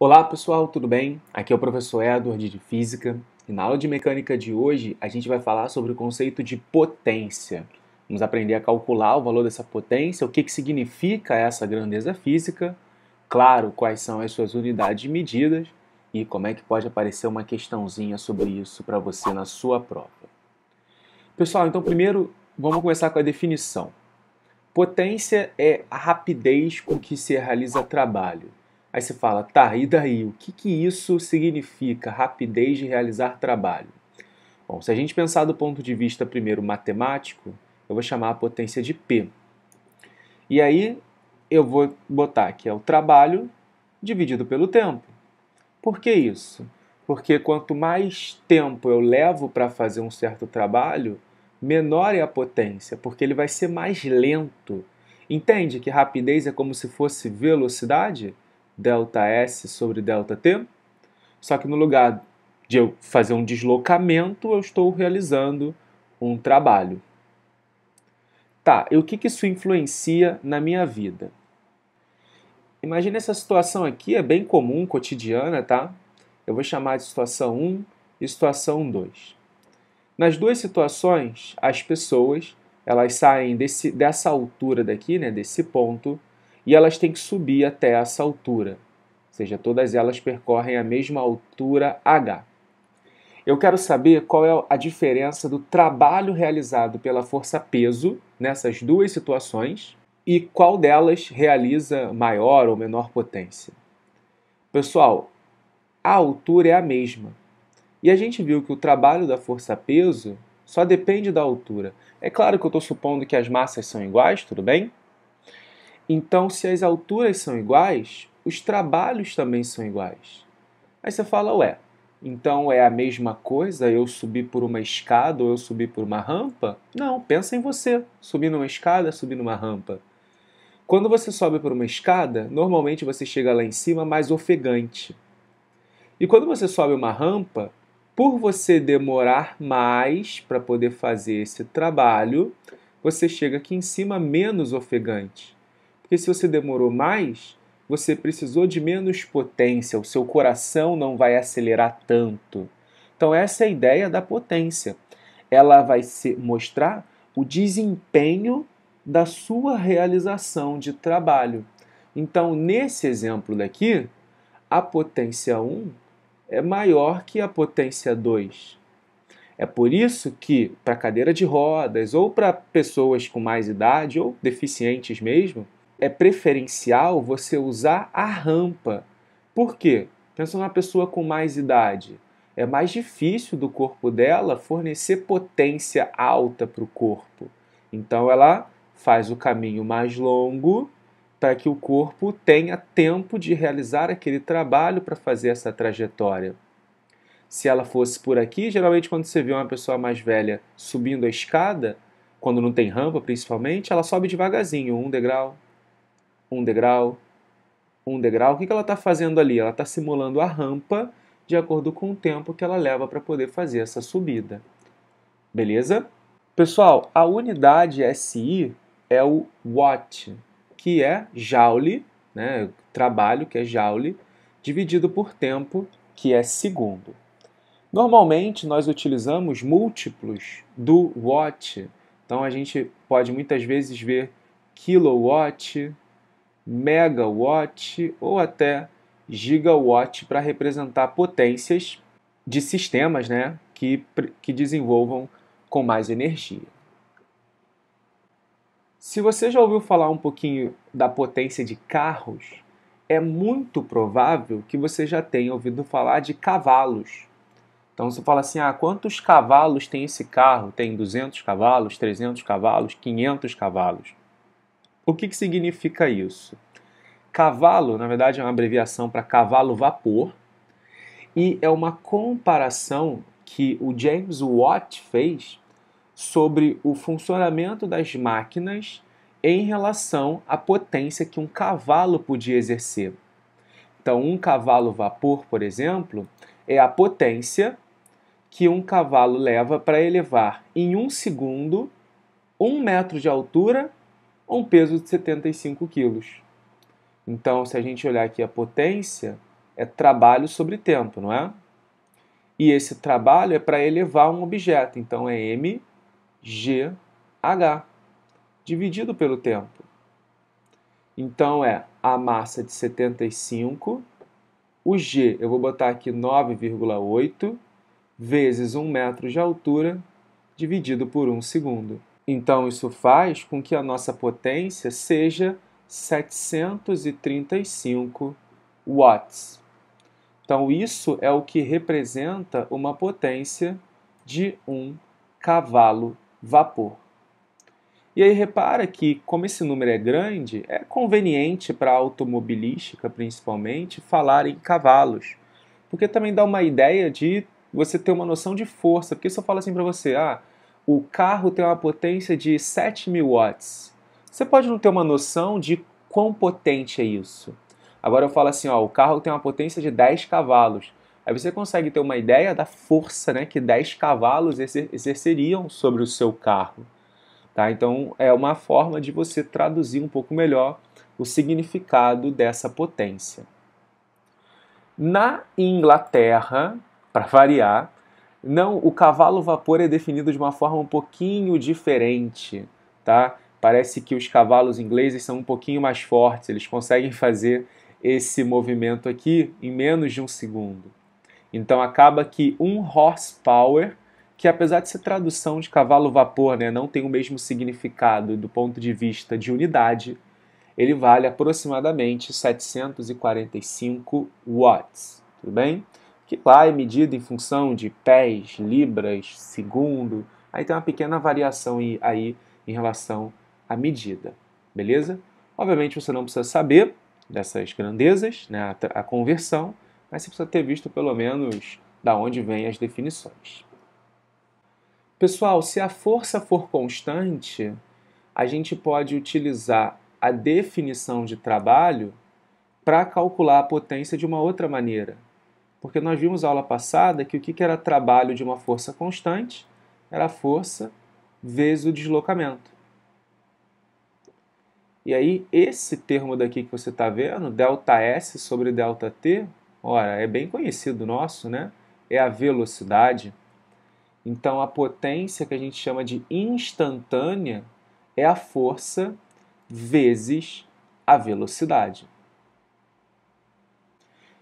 Olá pessoal, tudo bem? Aqui é o professor Edward de Física e na aula de Mecânica de hoje a gente vai falar sobre o conceito de potência. Vamos aprender a calcular o valor dessa potência, o que significa essa grandeza física, claro, quais são as suas unidades medidas e como é que pode aparecer uma questãozinha sobre isso para você na sua prova. Pessoal, então primeiro vamos começar com a definição. Potência é a rapidez com que se realiza trabalho. Aí você fala, tá, e daí? O que isso significa, rapidez de realizar trabalho? Bom, se a gente pensar do ponto de vista primeiro matemático, eu vou chamar a potência de P. E aí eu vou botar que é o trabalho dividido pelo tempo. Por que isso? Porque quanto mais tempo eu levo para fazer um certo trabalho, menor é a potência, porque ele vai ser mais lento. Entende que rapidez é como se fosse velocidade? Delta S sobre delta T? Só que no lugar de eu fazer um deslocamento, eu estou realizando um trabalho. Tá, e o que isso influencia na minha vida? Imagina essa situação aqui, é bem comum, cotidiana, tá? Eu vou chamar de situação 1 e situação 2. Nas duas situações, as pessoas elas saem dessa altura daqui, né, desse ponto, e elas têm que subir até essa altura. Ou seja, todas elas percorrem a mesma altura h. Eu quero saber qual é a diferença do trabalho realizado pela força-peso nessas duas situações e qual delas realiza maior ou menor potência. Pessoal, a altura é a mesma. E a gente viu que o trabalho da força-peso só depende da altura. É claro que eu estou supondo que as massas são iguais, tudo bem? Então, se as alturas são iguais, os trabalhos também são iguais. Aí você fala, ué, então é a mesma coisa eu subir por uma escada ou eu subir por uma rampa? Não, pensa em você, subir numa escada, subir numa rampa. Quando você sobe por uma escada, normalmente você chega lá em cima mais ofegante. E quando você sobe uma rampa, por você demorar mais para poder fazer esse trabalho, você chega aqui em cima menos ofegante. Porque se você demorou mais, você precisou de menos potência, o seu coração não vai acelerar tanto. Então, essa é a ideia da potência. Ela vai mostrar o desempenho da sua realização de trabalho. Então, nesse exemplo daqui, a potência 1 é maior que a potência 2. É por isso que, para cadeira de rodas ou para pessoas com mais idade ou deficientes mesmo, é preferencial você usar a rampa. Por quê? Pensa numa pessoa com mais idade. É mais difícil do corpo dela fornecer potência alta para o corpo. Então ela faz o caminho mais longo para que o corpo tenha tempo de realizar aquele trabalho para fazer essa trajetória. Se ela fosse por aqui, geralmente quando você vê uma pessoa mais velha subindo a escada, quando não tem rampa principalmente, ela sobe devagarzinho, um degrau, um degrau, um degrau. O que ela está fazendo ali? Ela está simulando a rampa de acordo com o tempo que ela leva para poder fazer essa subida. Beleza? Pessoal, a unidade SI é o watt, que é joule, né? Trabalho, que é joule, dividido por tempo, que é segundo. Normalmente, nós utilizamos múltiplos do watt. Então, a gente pode muitas vezes ver kilowatt, megawatt ou até gigawatt para representar potências de sistemas, né, que desenvolvam com mais energia. Se você já ouviu falar um pouquinho da potência de carros, é muito provável que você já tenha ouvido falar de cavalos. Então você fala assim, quantos cavalos tem esse carro? Tem 200 cavalos, 300 cavalos, 500 cavalos. O que significa isso? Cavalo, na verdade, é uma abreviação para cavalo-vapor e é uma comparação que o James Watt fez sobre o funcionamento das máquinas em relação à potência que um cavalo podia exercer. Então, um cavalo-vapor, por exemplo, é a potência que um cavalo leva para elevar em 1 segundo 1 metro de altura ou um peso de 75 quilos. Então, se a gente olhar aqui a potência, é trabalho sobre tempo, não é? E esse trabalho é para elevar um objeto, então é mgh dividido pelo tempo. Então é a massa de 75, o g eu vou botar aqui 9,8 vezes 1 metro de altura dividido por 1 segundo. Então isso faz com que a nossa potência seja 735 watts. Então isso é o que representa uma potência de 1 cavalo-vapor. E aí repara que, como esse número é grande, é conveniente para a automobilística, principalmente, falar em cavalos. Porque também dá uma ideia de você ter uma noção de força. Porque se eu falo assim para você, o carro tem uma potência de 7.000 watts. Você pode não ter uma noção de quão potente é isso. Agora eu falo assim, o carro tem uma potência de 10 cavalos. Aí você consegue ter uma ideia da força, né, que 10 cavalos exerceriam sobre o seu carro. Tá? Então, é uma forma de você traduzir um pouco melhor o significado dessa potência. Na Inglaterra, para variar, o cavalo-vapor é definido de uma forma um pouquinho diferente. Tá? Parece que os cavalos ingleses são um pouquinho mais fortes, eles conseguem fazer esse movimento aqui em menos de 1 segundo. Então, acaba que 1 horsepower, que apesar de ser tradução de cavalo-vapor, né, não tem o mesmo significado do ponto de vista de unidade, ele vale aproximadamente 745 watts, tudo bem? Que lá é medido em função de pés, libras, segundo, aí tem uma pequena variação aí em relação à medida, beleza? Obviamente você não precisa saber dessas grandezas, né, a conversão, mas você precisa ter visto pelo menos da onde vêm as definições. Pessoal, se a força for constante, a gente pode utilizar a definição de trabalho para calcular a potência de uma outra maneira. Porque nós vimos na aula passada que o que era trabalho de uma força constante era a força vezes o deslocamento. E aí, esse termo daqui que você está vendo, ΔS sobre ΔT, ora, é bem conhecido nosso, né? É a velocidade. Então, a potência que a gente chama de instantânea é a força vezes a velocidade.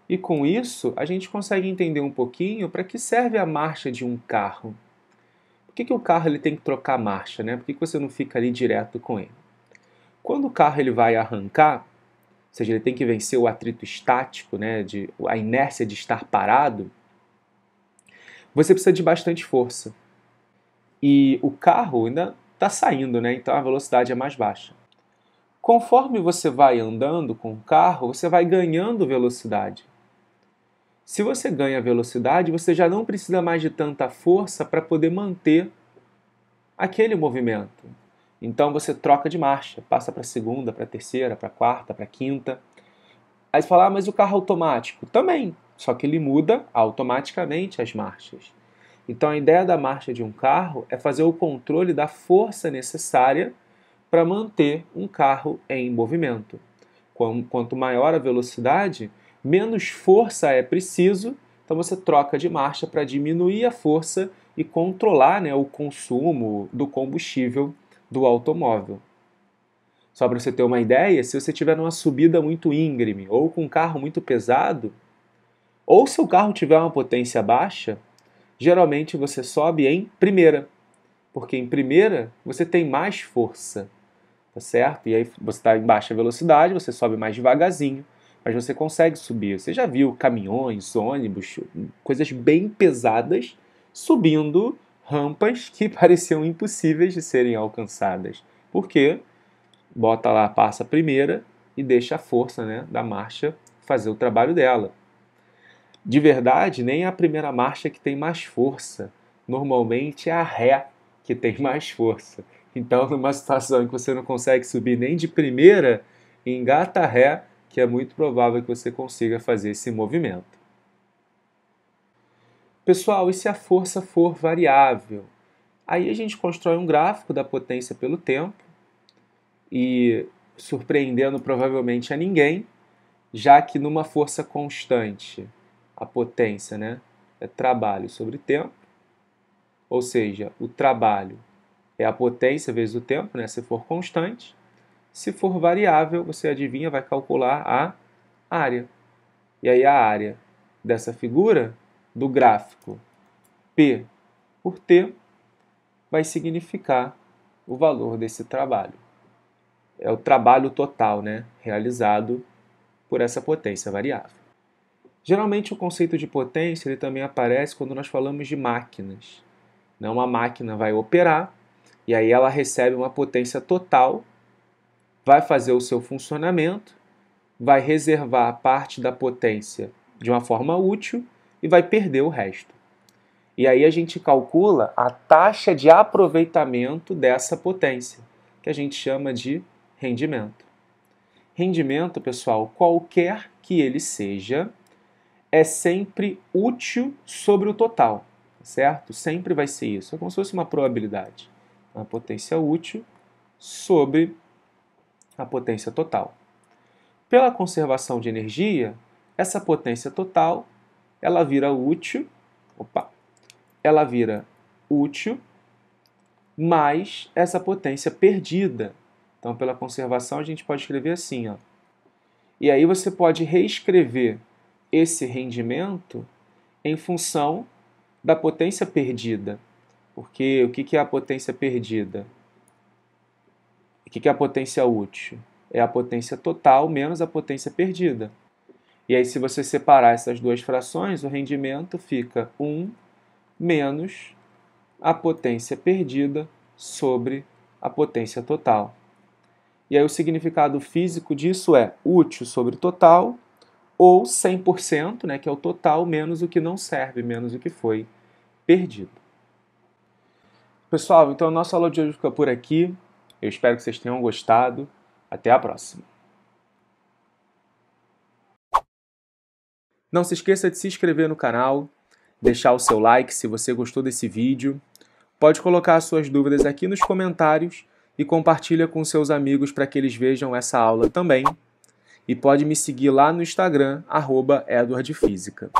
E com isso, a gente consegue entender um pouquinho para que serve a marcha de um carro. Por que o carro ele tem que trocar marcha, né? Por que você não fica ali direto com ele? Quando o carro ele vai arrancar, ou seja, ele tem que vencer o atrito estático, né, a inércia de estar parado, você precisa de bastante força. E o carro ainda está saindo, né? Então a velocidade é mais baixa. Conforme você vai andando com o carro, você vai ganhando velocidade. Se você ganha velocidade, você já não precisa mais de tanta força para poder manter aquele movimento. Então você troca de marcha, passa para a segunda, para a terceira, para a quarta, para a quinta. Aí você fala, mas o carro automático? Também, só que ele muda automaticamente as marchas. Então a ideia da marcha de um carro é fazer o controle da força necessária para manter um carro em movimento. Quanto maior a velocidade, menos força é preciso, então você troca de marcha para diminuir a força e controlar, né, o consumo do combustível do automóvel. Só para você ter uma ideia, se você estiver numa subida muito íngreme ou com um carro muito pesado, ou se o carro tiver uma potência baixa, geralmente você sobe em primeira, porque em primeira você tem mais força, tá certo? E aí você está em baixa velocidade, você sobe mais devagarzinho, mas você consegue subir. Você já viu caminhões, ônibus, coisas bem pesadas subindo rampas que pareciam impossíveis de serem alcançadas. Por quê? Bota lá, passa a primeira e deixa a força, né, da marcha fazer o trabalho dela. De verdade, nem é a primeira marcha que tem mais força. Normalmente é a ré que tem mais força. Então, numa situação em que você não consegue subir nem de primeira, engata a ré, que é muito provável que você consiga fazer esse movimento. Pessoal, e se a força for variável? Aí a gente constrói um gráfico da potência pelo tempo e, surpreendendo provavelmente a ninguém, já que numa força constante a potência, né, é trabalho sobre tempo, ou seja, o trabalho é a potência vezes o tempo, né, se for constante. Se for variável, você adivinha, vai calcular a área. E aí a área dessa figura, do gráfico P por T, vai significar o valor desse trabalho. É o trabalho total, né, realizado por essa potência variável. Geralmente o conceito de potência ele também aparece quando nós falamos de máquinas. Uma máquina vai operar e aí ela recebe uma potência total, vai fazer o seu funcionamento, vai reservar parte da potência de uma forma útil e vai perder o resto. E aí a gente calcula a taxa de aproveitamento dessa potência, que a gente chama de rendimento. Rendimento, pessoal, qualquer que ele seja, é sempre útil sobre o total, certo? Sempre vai ser isso. É como se fosse uma probabilidade. A potência útil sobre a potência total. Pela conservação de energia, essa potência total, ela vira útil, ela vira útil mais essa potência perdida. Então, pela conservação, a gente pode escrever assim, ó. E aí você pode reescrever esse rendimento em função da potência perdida. Porque o que é a potência perdida? O que é a potência útil? É a potência total menos a potência perdida. E aí, se você separar essas duas frações, o rendimento fica 1 menos a potência perdida sobre a potência total. E aí o significado físico disso é útil sobre total, ou 100%, né, que é o total, menos o que não serve, menos o que foi perdido. Pessoal, então a nossa aula de hoje fica por aqui. Eu espero que vocês tenham gostado. Até a próxima. Não se esqueça de se inscrever no canal, deixar o seu like se você gostou desse vídeo. Pode colocar suas dúvidas aqui nos comentários e compartilha com seus amigos para que eles vejam essa aula também. E pode me seguir lá no Instagram, @edwardfísica.